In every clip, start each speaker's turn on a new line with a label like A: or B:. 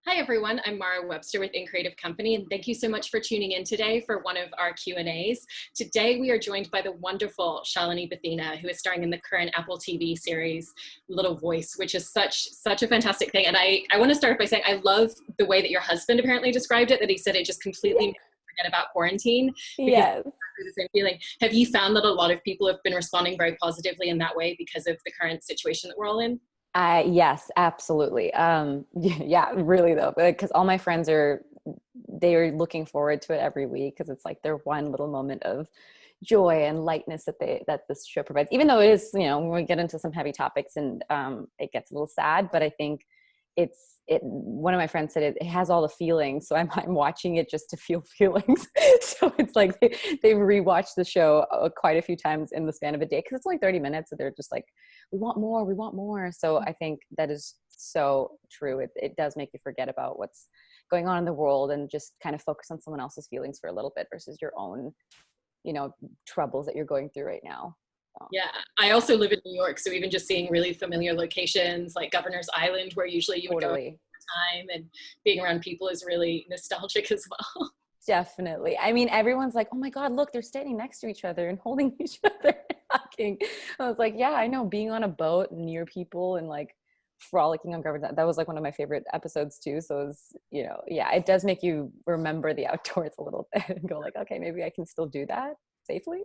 A: Hi everyone, I'm Mara Webster with In Creative Company, and thank you so much for tuning in today for one of our Q&As. Today we are joined by the wonderful Shalini Bathina, who is starring in the current Apple TV series Little Voice, which is such a fantastic thing. And I want to start by saying I love the way that your husband apparently described it, that he said it just completely made you forget about quarantine, because
B: Yes.
A: it's exactly the same feeling. Have you found that a lot of people have been responding very positively in that way because of the current situation that we're all in?
B: Yes, absolutely. Yeah, really though, because all my friends they're looking forward to it every week because it's like their one little moment of joy and lightness that this show provides. Even though it is, when we get into some heavy topics and it gets a little sad, but I think one of my friends said it has all the feelings, so I'm watching it just to feel feelings. So it's like they've rewatched the show quite a few times in the span of a day because it's only 30 minutes, so they're just like, we want more, we want more. So I think that is so true. It does make you forget about what's going on in the world and just kind of focus on someone else's feelings for a little bit versus your own, troubles that you're going through right now. So.
A: Yeah, I also live in New York, so even just seeing really familiar locations like Governor's Island, where usually you would go
B: Totally.
A: time, and being around people is really nostalgic as well.
B: Definitely. I mean, everyone's like, oh my God, look, they're standing next to each other and holding each other and hugging. I was like, yeah, I know, being on a boat near people and like frolicking on government. That was like one of my favorite episodes too. So it was, yeah, it does make you remember the outdoors a little bit and go like, okay, maybe I can still do that safely.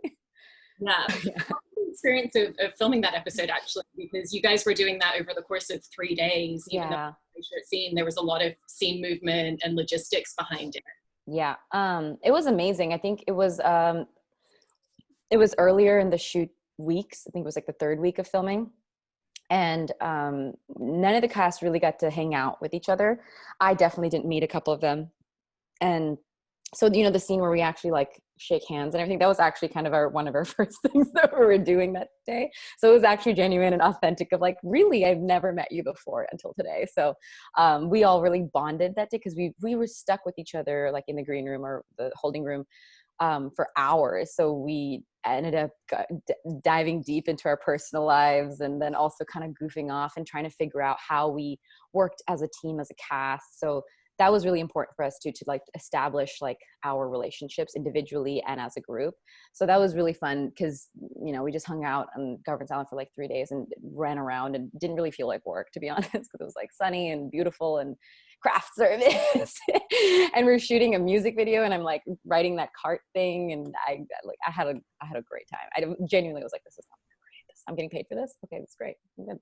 A: Yeah.
B: Yeah.
A: Experience of filming that episode, actually, because you guys were doing that over the course of 3 days. Even though
B: Yeah.
A: it was a short scene, there was a lot of scene movement and logistics behind it.
B: Yeah. It was amazing. I think it was earlier in the shoot weeks. I think it was like the third week of filming. And none of the cast really got to hang out with each other. I definitely didn't meet a couple of them. And so, the scene where we actually like shake hands and everything, that was actually kind of one of our first things that we were doing that day. So it was actually genuine and authentic of like, really, I've never met you before until today. So we all really bonded that day because we were stuck with each other, like in the green room or the holding room for hours. So we ended up diving deep into our personal lives and then also kind of goofing off and trying to figure out how we worked as a team, as a cast. So that was really important for us to like establish like our relationships individually and as a group. So that was really fun because, we just hung out on Governance Island for like 3 days and ran around and didn't really feel like work, to be honest, because it was like sunny and beautiful and craft service. And we're shooting a music video and I'm like writing that cart thing. And I had a great time. I genuinely was like, this is not great. I'm getting paid for this. Okay, that's great. I'm good.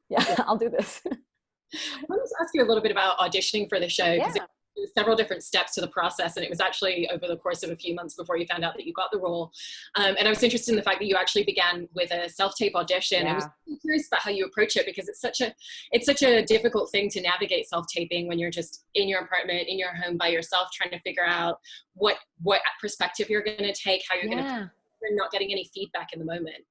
B: Yeah,
A: Yeah.
B: I'll do this.
A: I wanted to ask you a little bit about auditioning for the show, because
B: Yeah.
A: there were several different steps to the process, and it was actually over the course of a few months before you found out that you got the role. And I was interested in the fact that you actually began with a self-tape audition. I was
B: Yeah.
A: curious about how you approach it, because it's such a difficult thing to navigate self-taping when you're just in your apartment, in your home by yourself, trying to figure out what perspective you're going to take, how you're going to,
B: Yeah.
A: and not getting any feedback in the moment.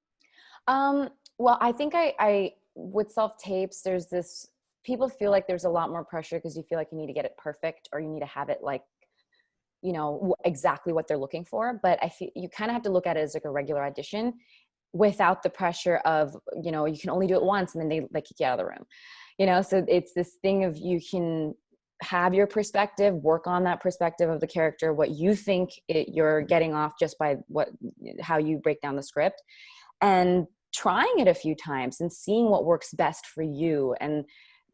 B: Well, I think I with self tapes, there's this, people feel like there's a lot more pressure because you feel like you need to get it perfect or you need to have it like, exactly what they're looking for. But I feel you kind of have to look at it as like a regular audition without the pressure of, you can only do it once and then they like kick you out of the room, so it's this thing of you can have your perspective, work on that perspective of the character, what you think you're getting off just by how you break down the script, and trying it a few times and seeing what works best for you, and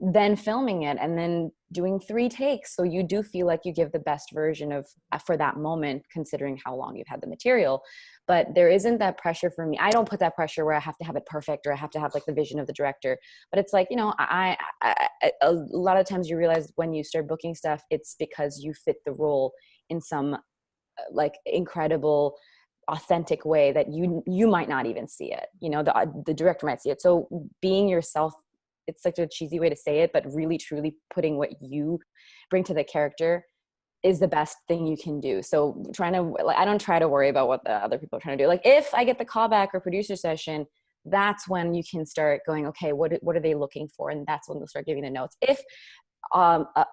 B: then filming it and then doing 3 takes. So you do feel like you give the best version of for that moment, considering how long you've had the material. But there isn't that pressure for me. I don't put that pressure where I have to have it perfect or I have to have like the vision of the director. But it's like, a lot of times you realize when you start booking stuff, it's because you fit the role in some like incredible authentic way that you might not even see it, the director might see it. So being yourself, it's such a cheesy way to say it, but really truly putting what you bring to the character is the best thing you can do. So I don't try to worry about what the other people are trying to do. Like if I get the callback or producer session, that's when you can start going, okay, what are they looking for? And that's when they'll start giving the notes. If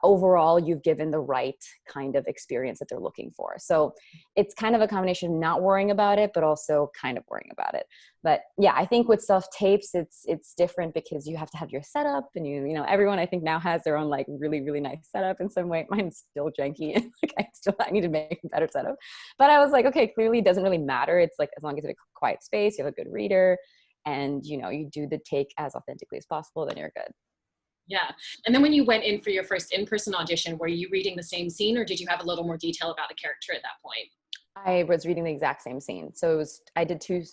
B: overall you've given the right kind of experience that they're looking for. So it's kind of a combination of not worrying about it, but also kind of worrying about it. But yeah, I think with self tapes, it's different because you have to have your setup, and you know, everyone I think now has their own like really, really nice setup in some way. Mine's still janky. And like I need to make a better setup. But I was like, okay, clearly it doesn't really matter. It's like, as long as you have a quiet space, you have a good reader, and you know, you do the take as authentically as possible, then you're good.
A: Yeah. And then when you went in for your first in-person audition, were you reading the same scene, or did you have a little more detail about the character at that point?
B: I was reading the exact same scene. So it was, I did two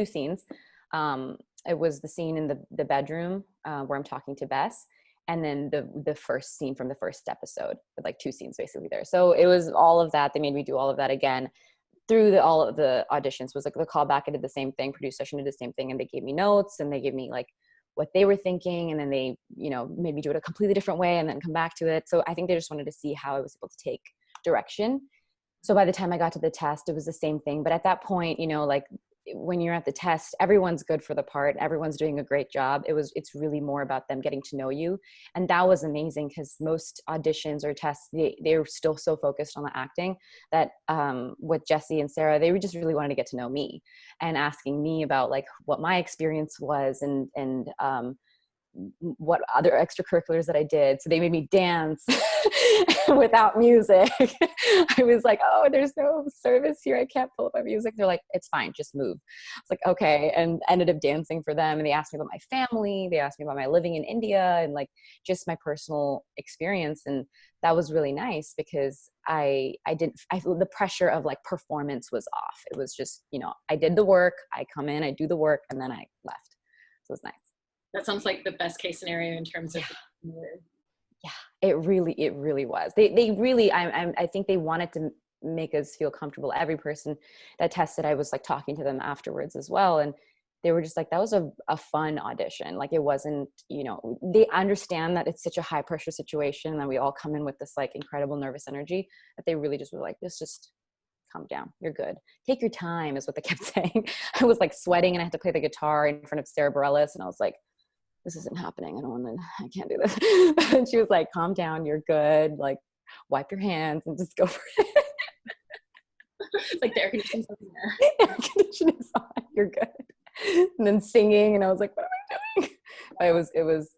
B: scenes. It was the scene in the bedroom where I'm talking to Bess, and then the first scene from the first episode, with like two scenes basically there. So it was all of that. They made me do all of that again through all of the auditions. Was like the callback. I did the same thing. Producer session did the same thing, and they gave me notes, and they gave me like what they were thinking, and then they, you know, made me do it a completely different way and then come back to it. So I think they just wanted to see how I was able to take direction. So by the time I got to the test, it was the same thing. But at that point, you know, like when you're at the test, everyone's good for the part. Everyone's doing a great job. It's really more about them getting to know you. And that was amazing, because most auditions or tests, they're still so focused on the acting that with Jesse and Sarah, they just really wanted to get to know me and asking me about like what my experience was, and what other extracurriculars that I did. So they made me dance without music. I was like, oh, there's no service here, I can't pull up my music. They're like, it's fine, just move. It's like, okay. And ended up dancing for them. And they asked me about my family. They asked me about my living in India and like just my personal experience. And that was really nice, because I feel the pressure of like performance was off. It was just, you know, I did the work, I come in, I do the work, and then I left. So it was nice.
A: That sounds like the best case scenario in terms of.
B: Yeah, it really was. They really, I think they wanted to make us feel comfortable. Every person that tested, I was like talking to them afterwards as well. And they were just like, that was a fun audition. Like it wasn't, you know, they understand that it's such a high pressure situation and we all come in with this like incredible nervous energy, that they really just were like, just calm down. You're good. Take your time is what they kept saying. I was like sweating and I had to play the guitar in front of Sara Bareilles. And I was like, this isn't happening. I can't do this. And she was like, calm down. You're good. Like wipe your hands and just go for it.
A: It's like the air conditioning's on there.
B: Air conditioning's on. You're good. And then singing. And I was like, what am I doing? But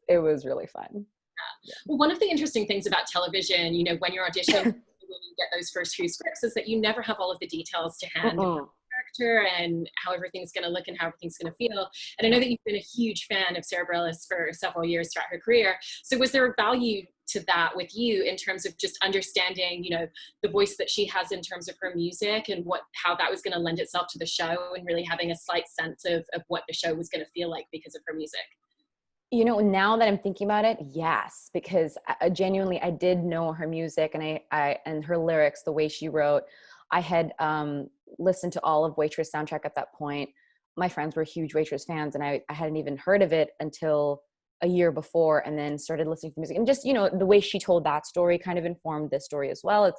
B: it was really fun.
A: Yeah. Well, one of the interesting things about television, you know, when you're auditioning, when you get those first few scripts, is that you never have all of the details to hand. Character and how everything's going to look and how everything's going to feel. And I know that you've been a huge fan of Sara Bareilles for several years throughout her career. So was there a value to that with you in terms of just understanding, you know, the voice that she has in terms of her music and how that was going to lend itself to the show, and really having a slight sense of what the show was going to feel like because of her music?
B: You know, now that I'm thinking about it, yes, because genuinely I did know her music, and I and her lyrics, the way she wrote. I had listened to all of Waitress soundtrack at that point. My friends were huge Waitress fans, and I hadn't even heard of it until a year before, and then started listening to music. And just, you know, the way she told that story kind of informed this story as well.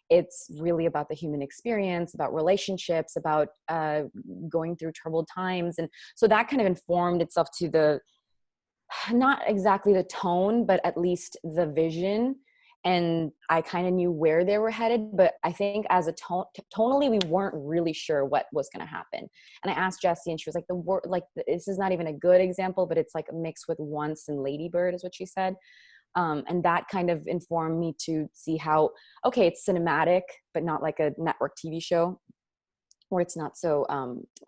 B: It's really about the human experience, about relationships, about going through troubled times. And so that kind of informed itself to not exactly the tone, but at least the vision. And I kind of knew where they were headed, but I think as a tonally, we weren't really sure what was going to happen. And I asked Jessie, and she was like, this is not even a good example, but it's like a mix with Once and Lady Bird is what she said. And that kind of informed me to see how, okay, it's cinematic, but not like a network TV show where it's not so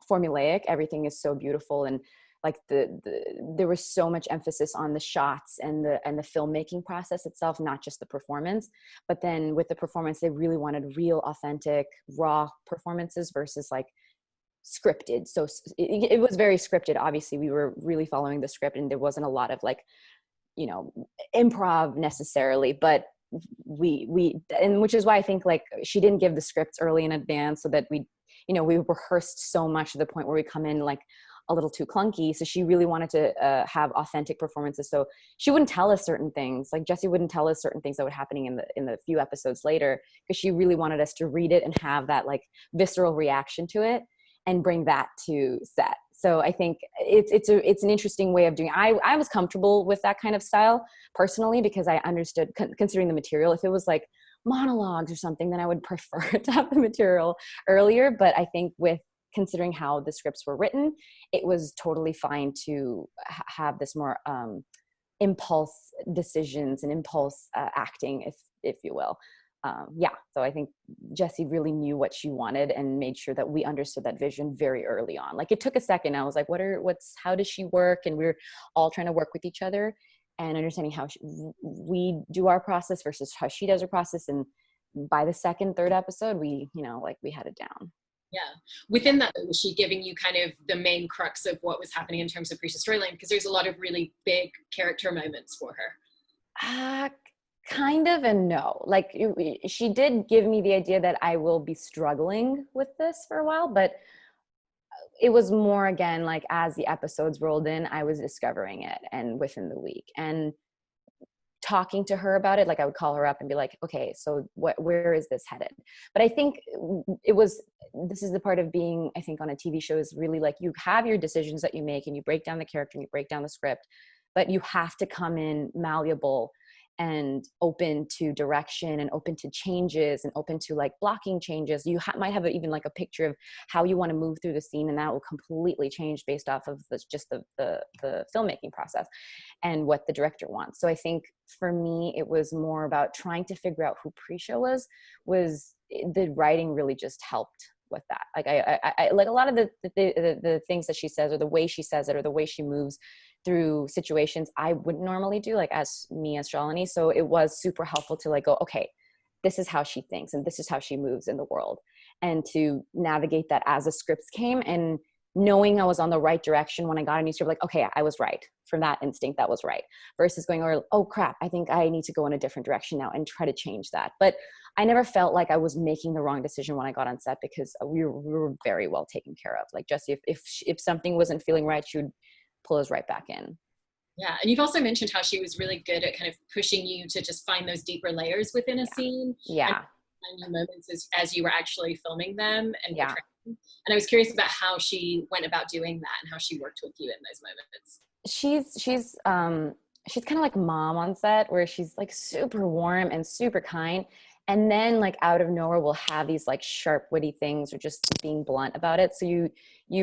B: formulaic. Everything is so beautiful, and like there was so much emphasis on the shots and the filmmaking process itself, not just the performance. But then with the performance, they really wanted real, authentic, raw performances versus like scripted. So it was very scripted. Obviously, we were really following the script, and there wasn't a lot of like, you know, improv necessarily. But and which is why I think like she didn't give the scripts early in advance, so that we rehearsed so much to the point where we come in like a little too clunky. So she really wanted to have authentic performances. So she wouldn't tell us certain things. Like Jessie wouldn't tell us certain things that were happening in the few episodes later, because she really wanted us to read it and have that like visceral reaction to it and bring that to set. So I think it's an interesting way of doing it. I was comfortable with that kind of style personally, because I understood, considering the material. If it was like monologues or something, then I would prefer to have the material earlier. But I think with considering how the scripts were written, it was totally fine to have this more impulse decisions and impulse acting, if you will. Yeah, so I think Jessie really knew what she wanted and made sure that we understood that vision very early on. Like, it took a second. I was like, how does she work? And we're all trying to work with each other and understanding how we do our process versus how she does her process. And by the second, third episode, we had it down.
A: Yeah. Within that, was she giving you kind of the main crux of what was happening in terms of Preshow storyline? Because there's a lot of really big character moments for her.
B: Kind of, and no. Like, she did give me the idea that I will be struggling with this for a while, but it was more, again, like as the episodes rolled in, I was discovering it, and within the week, and talking to her about it. Like, I would call her up and be like, okay, so where is this headed? But I think this is the part of being, I think, on a TV show, is really like, you have your decisions that you make and you break down the character and you break down the script, but you have to come in malleable and open to direction and open to changes and open to like blocking changes. You might have even like a picture of how you want to move through the scene, and that will completely change based off of just the filmmaking process and what the director wants. So I think for me, it was more about trying to figure out who Preshow was the writing really just helped with that. Like, I like a lot of the things that she says, or the way she says it, or the way she moves through situations I wouldn't normally do, like as Shalini. So it was super helpful to like go, okay, this is how she thinks and this is how she moves in the world, and to navigate that as the scripts came, and knowing I was on the right direction when I got a new script, like, okay, I was right. From that instinct, that was right. Versus going, oh crap, I think I need to go in a different direction now and try to change that. But I never felt like I was making the wrong decision when I got on set, because we were very well taken care of. Like, Jessie, if something wasn't feeling right, she would pull us right back in.
A: Yeah, and you've also mentioned how she was really good at kind of pushing you to just find those deeper layers within a scene.
B: Yeah.
A: And find new moments as you were actually filming them and
B: yeah.
A: And I was curious about how she went about doing that and how she worked with you in those moments.
B: She's kind of like mom on set, where she's like super warm and super kind, and then like out of nowhere will have these like sharp, witty things, or just being blunt about it. So you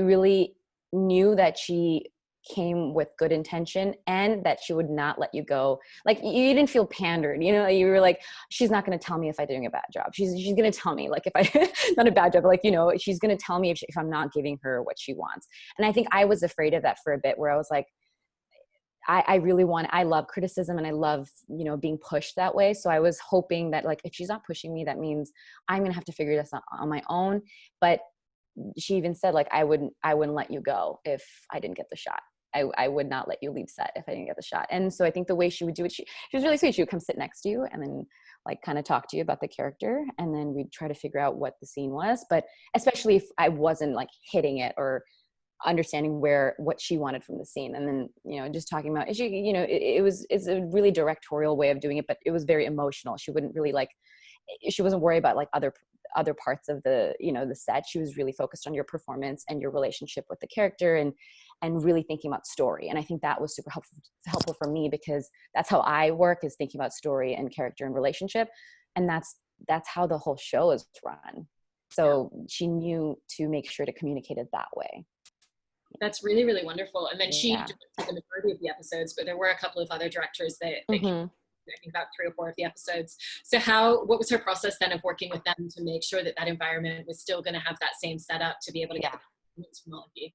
B: really knew that she came with good intention and that she would not let you go. Like, you didn't feel pandered, you were like, she's not going to tell me if I'm doing a bad job. She's going to tell me, like, if I not a bad job, but like, she's going to tell me if I'm not giving her what she wants. And I think I was afraid of that for a bit, where I was like, I love criticism, and I love, being pushed that way. So I was hoping that, like, if she's not pushing me, that means I'm going to have to figure this out on my own. But she even said, like, I wouldn't let you go if I didn't get the shot. I would not let you leave set if I didn't get the shot. And so I think the way she would do it, she was really sweet. She would come sit next to you and then like kind of talk to you about the character. And then we'd try to figure out what the scene was. But especially if I wasn't like hitting it or understanding what she wanted from the scene. And then, just talking about, it's a really directorial way of doing it, but it was very emotional. She wouldn't really she wasn't worried about like other parts of the set. She was really focused on your performance and your relationship with the character, and really thinking about story. And I think that was super helpful for me, because that's how I work, is thinking about story and character and relationship. And that's how the whole show is run. So she knew to make sure to communicate it that way.
A: That's really, really wonderful. And then she directed the majority of the episodes, but there were a couple of other directors that came, I think about 3 or 4 of the episodes. So what was her process then of working with them to make sure that environment was still going to have that same setup to be able to get the performance from all of you?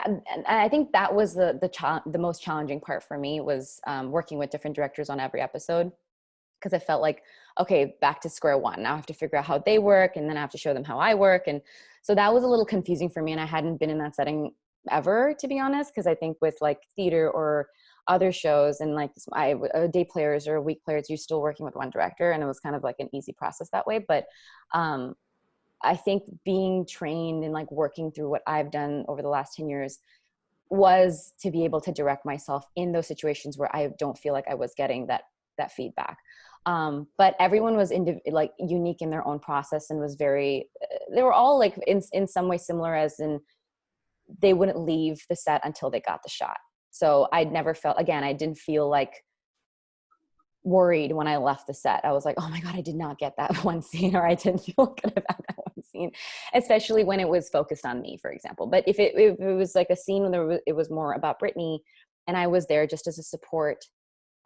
B: And I think that was the most challenging part for me, was working with different directors on every episode, because I felt like, okay, back to square one. Now I have to figure out how they work, and then I have to show them how I work. And so that was a little confusing for me, and I hadn't been in that setting ever, to be honest, because I think with like theater or other shows and like day players or week players, you're still working with one director, and it was kind of like an easy process that way. But I think being trained and like working through what I've done over the last 10 years was to be able to direct myself in those situations where I don't feel like I was getting that feedback. But everyone was unique in their own process, and was they were all like in some way similar, as in they wouldn't leave the set until they got the shot. So I'd never felt, again, I didn't feel like worried when I left the set. I was like, oh my God, I did not get that one scene, or I didn't feel good about that one scene, especially when it was focused on me, for example. But if it was like a scene where it was more about Brittany and I was there just as a support,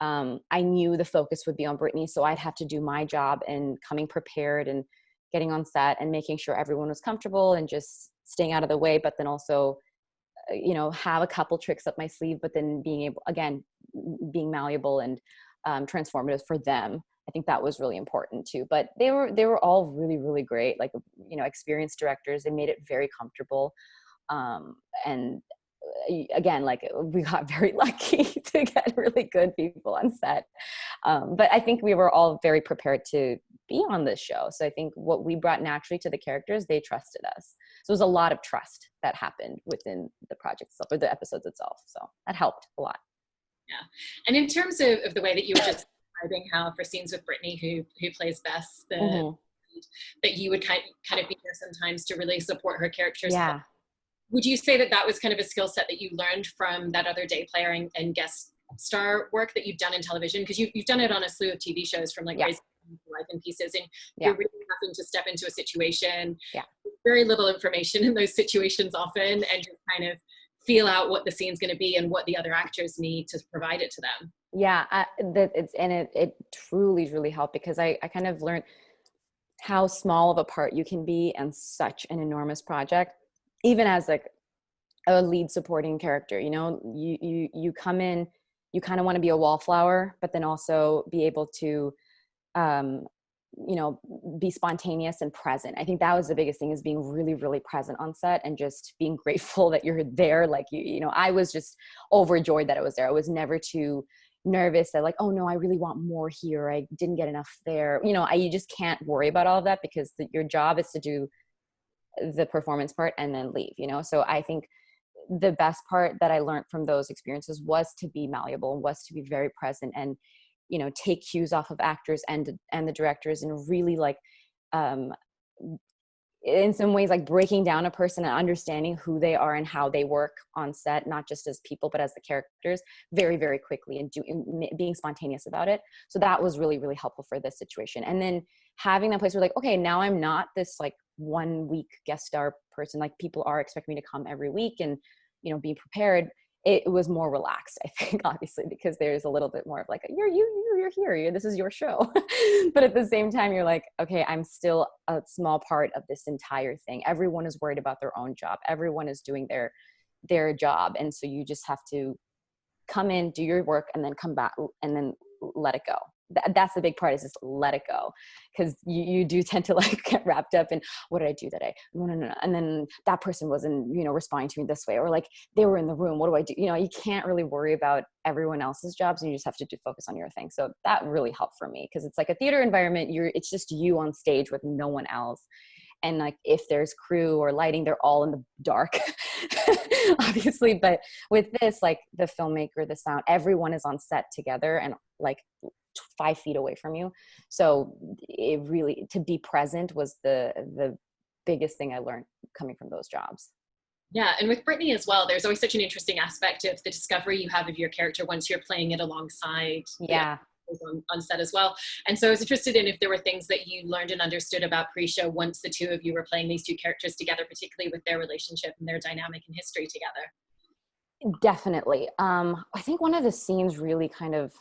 B: I knew the focus would be on Brittany. So I'd have to do my job and coming prepared and getting on set and making sure everyone was comfortable and just staying out of the way, but then also, have a couple tricks up my sleeve, but then being able, again, being malleable and transformative for them. I think that was really important too. But they were all really, really great, like, experienced directors. They made it very comfortable. And again, like, we got very lucky to get really good people on set. But I think we were all very prepared to be on this show. So I think what we brought naturally to the characters, they trusted us. So it was a lot of trust that happened within the project itself, or the episodes itself. So that helped a lot.
A: Yeah. And in terms of the way that you were just describing how for scenes with Brittany, who plays Bess, that you would kind of be there sometimes to really support her characters.
B: Yeah.
A: Would you say that was kind of a skill set that you learned from that other day player and guest star work that you've done in television? Because you've done it on a slew of TV shows, from like Raising Life in Pieces, and you're really having to step into a situation, very little information in those situations often, and just kind of feel out what the scene's going to be and what the other actors need to provide it to them.
B: Yeah, it truly, really helped, because I kind of learned how small of a part you can be in such an enormous project, even as like a lead supporting character. You come in, you kind of want to be a wallflower, but then also be able to be spontaneous and present. I think that was the biggest thing, is being really, really present on set and just being grateful that you're there. Like, I was just overjoyed that I was there. I was never too nervous that, like, oh no, I really want more here, I didn't get enough there. You just can't worry about all of that, because your job is to do the performance part and then leave, So I think the best part that I learned from those experiences was to be malleable, was to be very present, and take cues off of actors and the directors, and really, like, in some ways, like, breaking down a person and understanding who they are and how they work on set, not just as people but as the characters, very, very quickly, and being spontaneous about it. So that was really, really helpful for this situation. And then having that place where, like, okay, now I'm not this like 1 week guest star person, like people are expecting me to come every week and be prepared. It was more relaxed, I think, obviously, because there's a little bit more of like, you're here, this is your show. But at the same time, you're like, okay, I'm still a small part of this entire thing. Everyone is worried about their own job. Everyone is doing their job. And so you just have to come in, do your work, and then come back and then let it go. That's the big part, is just let it go, because you do tend to like get wrapped up in, what did I do today? No. And then that person wasn't, responding to me this way, or like they were in the room. What do I do? You can't really worry about everyone else's jobs, and you just have to focus on your thing. So that really helped for me, because it's like a theater environment. It's just you on stage with no one else. And like, if there's crew or lighting, they're all in the dark, obviously. But with this, like, the filmmaker, the sound, everyone is on set together and like 5 feet away from you. So it really, to be present was the biggest thing I learned coming from those jobs.
A: Yeah, and with Brittany as well, there's always such an interesting aspect of the discovery you have of your character once you're playing it alongside on set as well. And so I was interested in if there were things that you learned and understood about Preshow once the two of you were playing these two characters together, particularly with their relationship and their dynamic and history together.
B: Definitely. I think one of the scenes really kind of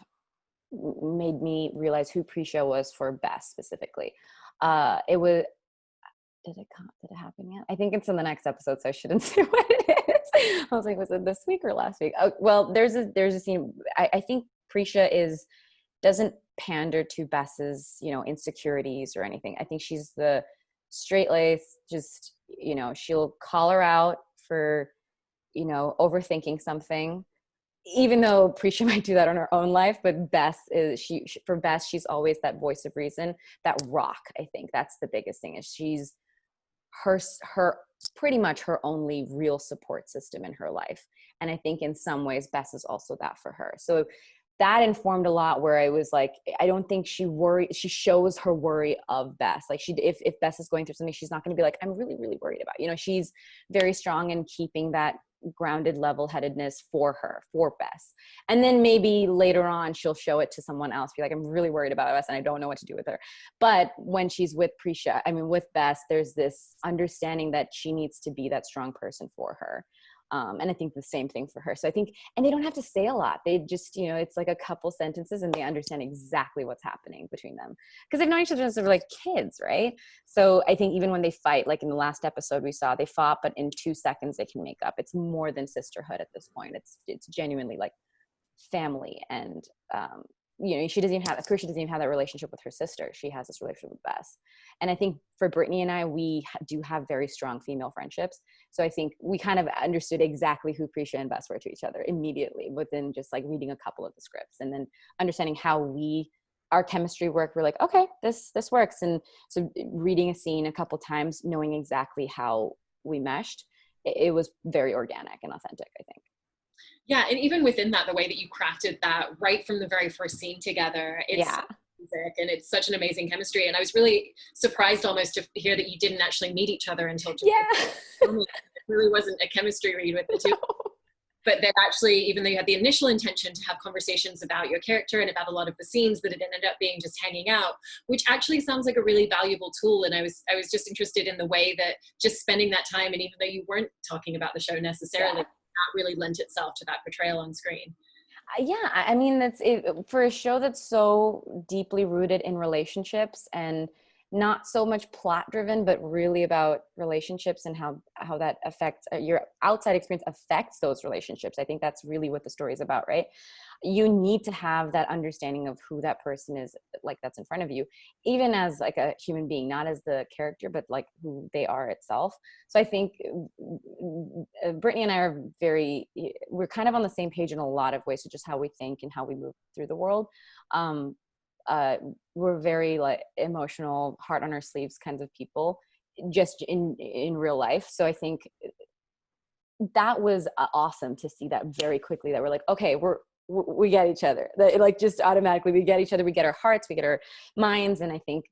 B: made me realize who Preshow was for Bess specifically. It was, did it happen yet? I think it's in the next episode, so I shouldn't say what it is. I was like, was it this week or last week? Oh, well, there's a scene. I think Preshow doesn't pander to Bess's, insecurities or anything. I think she's the straight-laced, just, she'll call her out for, overthinking something, even though Preshow might do that on her own life. But Bess for Bess, she's always that voice of reason, that rock. I think that's the biggest thing, is she's her pretty much her only real support system in her life. And I think in some ways Bess is also that for her. So that informed a lot, where I was like, I don't think she shows her worry of Bess. Like if Bess is going through something, she's not going to be like, I'm really, really worried about, she's very strong in keeping that grounded level-headedness for Bess. And then maybe later on she'll show it to someone else, be like, I'm really worried about Bess and I don't know what to do with her. But when she's with with Bess, there's this understanding that she needs to be that strong person for her. And I think the same thing for her. So I think, and they don't have to say a lot. They just, it's like a couple sentences and they understand exactly what's happening between them. Because they've known each other since they were like kids, right? So I think even when they fight, like in the last episode we saw, they fought, but in 2 seconds they can make up. It's more than sisterhood at this point. It's genuinely like family. And, Krisha doesn't even have that relationship with her sister. She has this relationship with Bess. And I think for Brittany and I, we do have very strong female friendships. So I think we kind of understood exactly who Krisha and Bess were to each other immediately within just like reading a couple of the scripts, and then understanding how our chemistry worked. We're like, okay, this works. And so reading a scene a couple times, knowing exactly how we meshed, it was very organic and authentic, I think.
A: Yeah, and even within that, the way that you crafted that right from the very first scene together, it's music, and it's such an amazing chemistry. And I was really surprised almost to hear that you didn't actually meet each other until just it really wasn't a chemistry read with the two. But that actually, even though you had the initial intention to have conversations about your character and about a lot of the scenes, that it ended up being just hanging out, which actually sounds like a really valuable tool. And I was just interested in the way that just spending that time, and even though you weren't talking about the show necessarily, that really lent itself to that portrayal on screen.
B: Yeah, I mean, that's it for a show that's so deeply rooted in relationships and not so much plot driven, but really about relationships and how that affects your outside experience affects those relationships. I think that's really what the story is about, right? You need to have that understanding of who that person is, like that's in front of you, even as like a human being, not as the character, but like who they are itself. So I think Brittany and I we're kind of on the same page in a lot of ways to just how we think and how we move through the world. We're very like emotional, heart on our sleeves kinds of people, just in real life. So I think that was awesome to see that very quickly, that we're like, okay, we get each other. That, like, just automatically we get each other, we get our hearts, we get our minds. And I think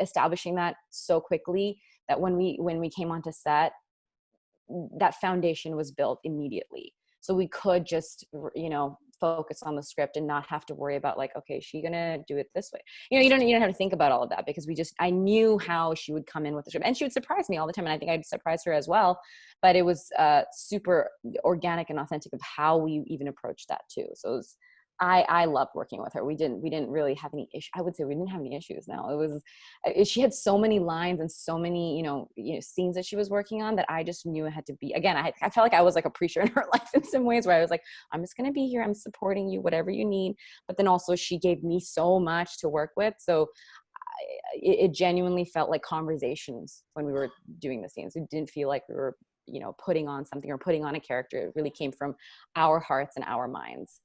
B: establishing that so quickly that when we came onto set, that foundation was built immediately. So we could just, focus on the script and not have to worry about like, okay, is she gonna do it this way? You don't have to think about all of that, because I knew how she would come in with the script, and she would surprise me all the time. And I think I'd surprise her as well, but it was super organic and authentic of how we even approached that too. So I loved working with her. We didn't really have any issues. I would say we didn't have any issues. Now she had so many lines and so many, scenes that she was working on that I just knew it had to be, again, I felt like I was like a preacher in her life in some ways, where I was like, I'm just going to be here. I'm supporting you, whatever you need. But then also she gave me so much to work with. So it genuinely felt like conversations when we were doing the scenes. It didn't feel like we were, putting on something or putting on a character. It really came from our hearts and our minds.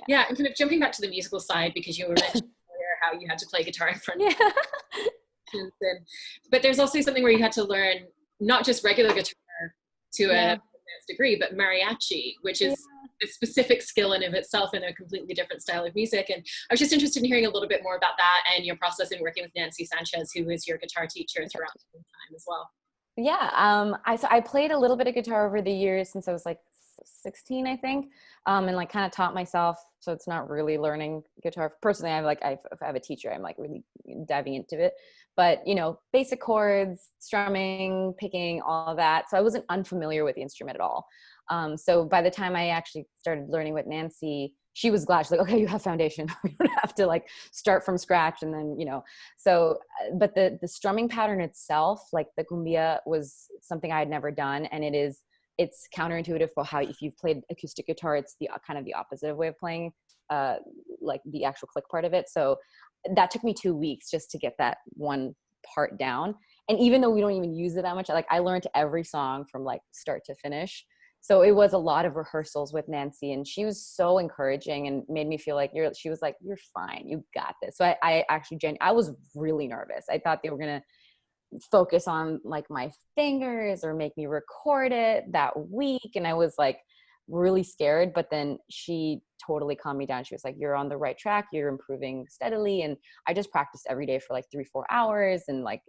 A: Yeah, and kind of jumping back to the musical side, because you were mentioning earlier how you had to play guitar in front of but there's also something where you had to learn not just regular guitar to a advanced degree, but mariachi, which is a specific skill in of itself and a completely different style of music. And I was just interested in hearing a little bit more about that and your process in working with Nancy Sanchez, who is your guitar teacher throughout the time as well.
B: Yeah, I played a little bit of guitar over the years since I was like 16, I think, and like kind of taught myself. So it's not really learning guitar. Personally, I have a teacher. I'm like really diving into it, but basic chords, strumming, picking, all of that. So I wasn't unfamiliar with the instrument at all. So by the time I actually started learning with Nancy, she was glad. She's like, okay, you have foundation. You don't have to like start from scratch. And then, so, but the strumming pattern itself, like the cumbia, was something I had never done. And it's counterintuitive for how, if you've played acoustic guitar, it's the kind of the opposite way of playing, like the actual click part of it. So that took me 2 weeks just to get that one part down. And even though we don't even use it that much, I learned every song from like start to finish. So it was a lot of rehearsals with Nancy, and she was so encouraging and made me feel like she was like, you're fine, you got this. So I actually, I was really nervous. I thought they were going to focus on like my fingers or make me record it that week. And I was like really scared, but then she totally calmed me down. She was like, you're on the right track, you're improving steadily. And I just practiced every day for like 3-4 hours and like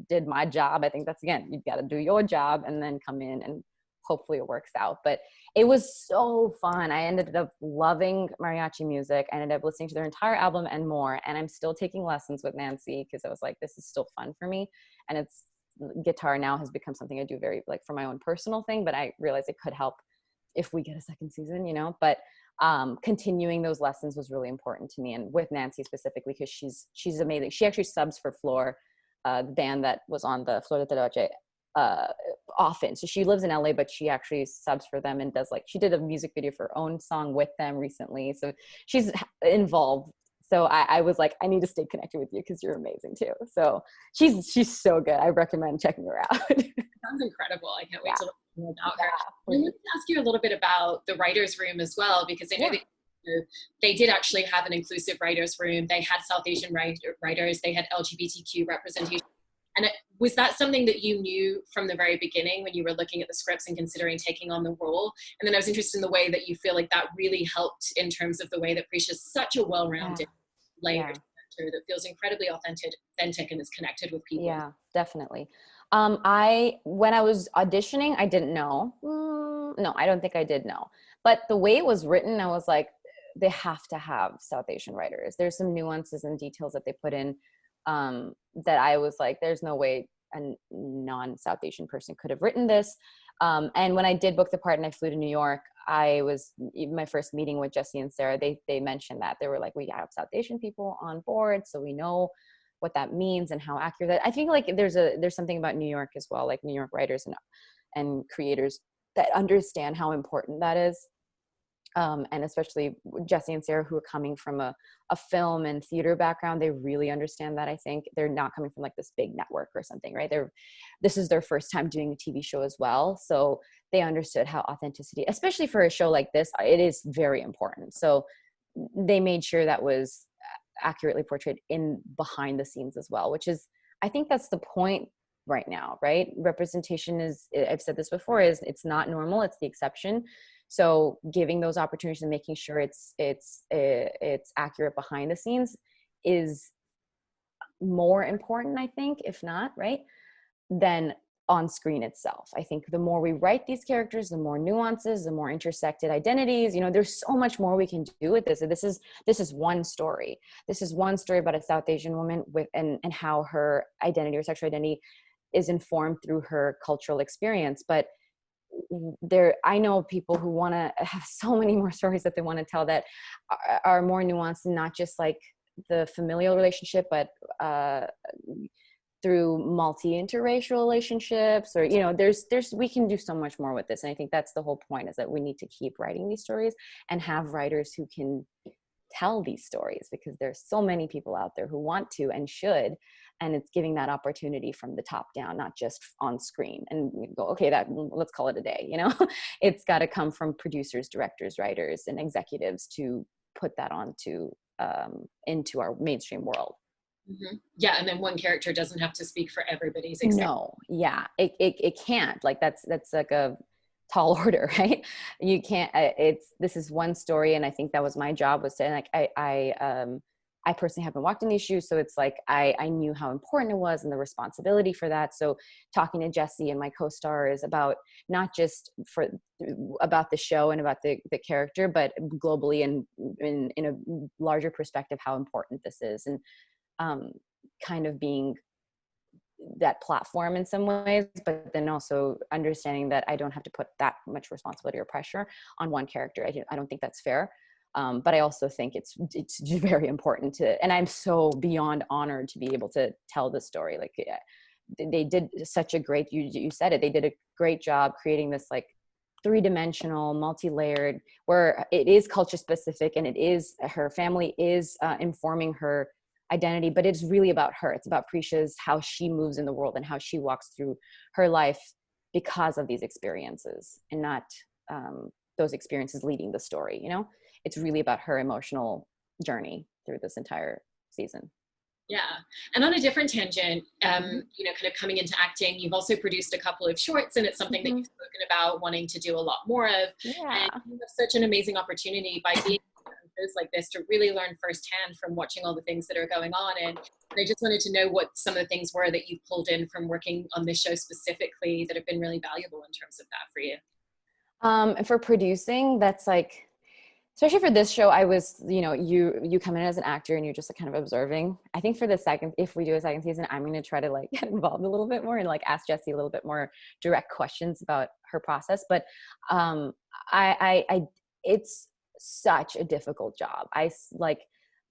B: did my job. I think that's, again, you've got to do your job and then come in and hopefully it works out. But it was so fun. I ended up loving mariachi music. I ended up listening to their entire album and more. And I'm still taking lessons with Nancy because I was like, this is still fun for me. And it's, guitar now has become something I do very like for my own personal thing, but I realized it could help if we get a second season, you know. But continuing those lessons was really important to me, and with Nancy specifically because she's amazing. She actually subs for Floor, the band that was on the Flor de Noche often. So she lives in LA, but she actually subs for them and does, like, she did a music video for her own song with them recently. So she's involved. So I was like, I need to stay connected with you because you're amazing too. So she's so good. I recommend checking her out.
A: Sounds incredible. I can't wait to learn about her. Let me ask you a little bit about the writer's room as well, because I know that they did actually have an inclusive writer's room. They had South Asian writers. They had LGBTQ representation. And was that something that you knew from the very beginning when you were looking at the scripts and considering taking on the role? And then I was interested in the way that you feel like that really helped in terms of the way that Prisha is such a well-rounded, layered character that feels incredibly authentic and is connected with people.
B: Yeah, definitely. When I was auditioning, I didn't know. No, I don't think I did know. But the way it was written, I was like, they have to have South Asian writers. There's some nuances and details that they put in that I was like, there's no way a non-South Asian person could have written this. And when I did book the part and I flew to New York, my first meeting with Jesse and Sarah, they mentioned that. They were like, we have South Asian people on board, so we know what that means and how accurate that. I think like there's something about New York as well, like New York writers and creators that understand how important that is. And especially Jesse and Sarah, who are coming from a film and theater background, they really understand that. I think they're not coming from like this big network or something, right? This is their first time doing a TV show as well. So they understood how authenticity, especially for a show like this, it is very important. So they made sure that was accurately portrayed in behind the scenes as well, which is, I think that's the point right now, right? Representation is, I've said this before, it's not normal, it's the exception. So giving those opportunities and making sure it's accurate behind the scenes is more important, I think, if not, right, than on screen itself. I think the more we write these characters, the more nuances, the more intersected identities, there's so much more we can do with this. This is one story. This is one story about a South Asian woman and how her identity or sexual identity is informed through her cultural experience. But I know people who want to have so many more stories that they want to tell that are more nuanced and not just like the familial relationship, but through multi-interracial relationships, or we can do so much more with this. And I think that's the whole point, is that we need to keep writing these stories and have writers who can tell these stories, because there's so many people out there who want to and should, and it's giving that opportunity from the top down, not just on screen and go, okay, let's call it a day. It's got to come from producers, directors, writers, and executives to put that into our mainstream world.
A: Mm-hmm. Yeah, and then one character doesn't have to speak for everybody's experience.
B: No, yeah, it can't. Like that's like a tall order, right? You can't. This is one story, and I think that was my job, was to, like, I personally haven't walked in these shoes, so it's like I knew how important it was and the responsibility for that. So talking to Jesse and my co-stars about not just about the show and about the character, but globally and in a larger perspective, how important this is, and kind of being that platform in some ways, but then also understanding that I don't have to put that much responsibility or pressure on one character. I don't think that's fair. But I also think it's very important and I'm so beyond honored to be able to tell the story. Like, they did such a great, you said it, they did a great job creating this like three-dimensional, multi-layered, where it is culture specific, and it is, her family is informing her identity, but it's really about her. It's about Prisha's, how she moves in the world and how she walks through her life because of these experiences, and not those experiences leading the story. It's really about her emotional journey through this entire season.
A: Yeah. And on a different tangent,
B: Mm-hmm.
A: you know, kind of coming into acting, you've also produced a couple of shorts, and it's something that
B: Mm-hmm.
A: you've spoken about wanting to do a lot more of. And
B: Yeah.
A: you have such an amazing opportunity by being on shows like this to really learn firsthand from watching all the things that are going on. And I just wanted to know what some of the things were that you've pulled in from working on this show specifically that have been really valuable in terms of that for you.
B: And for producing, that's like, especially for this show, I was, you know, you come in as an actor and you're just like kind of observing. I think for the second, if we do a second season, I'm going to try to like get involved a little bit more and like ask Jessie a little bit more direct questions about her process. But um, it's such a difficult job. Like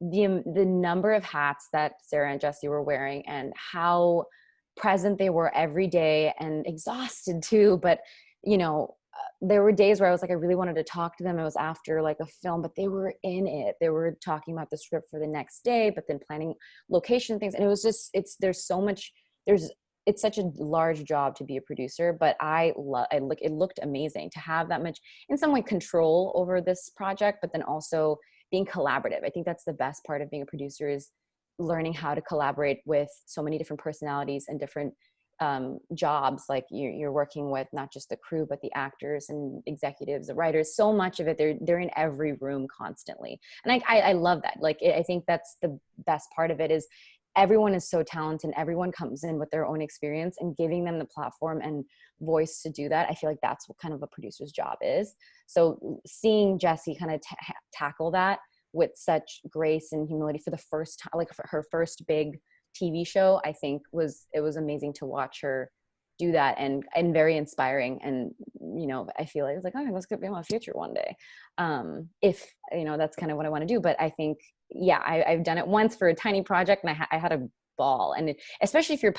B: the number of hats that Sarah and Jessie were wearing and how present they were every day and exhausted too. But you know, there were days where I was like, I really wanted to talk to them. It was after like a film, but they were in it. They were talking about the script for the next day, but then planning location things. And it was just, there's so much, it's such a large job to be a producer, but it looked amazing to have that much, in some way, control over this project, but then also being collaborative. I think that's the best part of being a producer, is learning how to collaborate with so many different personalities and different jobs. Like you're working with not just the crew, but the actors and executives, the writers. So much of it, they're in every room constantly, and I love that. Like I think that's the best part of it, is everyone is so talented. Everyone comes in with their own experience, and giving them the platform and voice to do that. I feel like that's what kind of a producer's job is. So seeing Jessie kind of tackle that with such grace and humility for the first time, like for her first big TV show, I think it was amazing to watch her do that, and very inspiring. And you know, I feel like it's like, okay, this could be my future one day, if you know, that's kind of what I want to do. But I think, yeah, I've done it once for a tiny project, and I had a ball. And especially if you're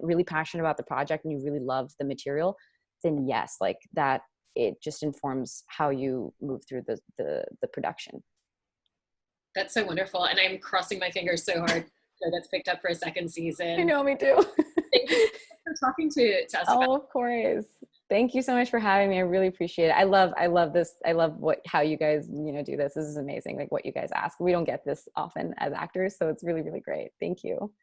B: really passionate about the project and you really love the material, then yes, like that, it just informs how you move through the production.
A: That's so wonderful. And I'm crossing my fingers so hard that that's picked up for a second
B: I
A: season.
B: know, me too.
A: Thank you for talking to us about.
B: Oh, of course. Thank you so much for having me. I really appreciate it. I love this. I love how you guys, you know, do this. This is amazing. Like what you guys ask. We don't get this often as actors, so it's really, really great. Thank you.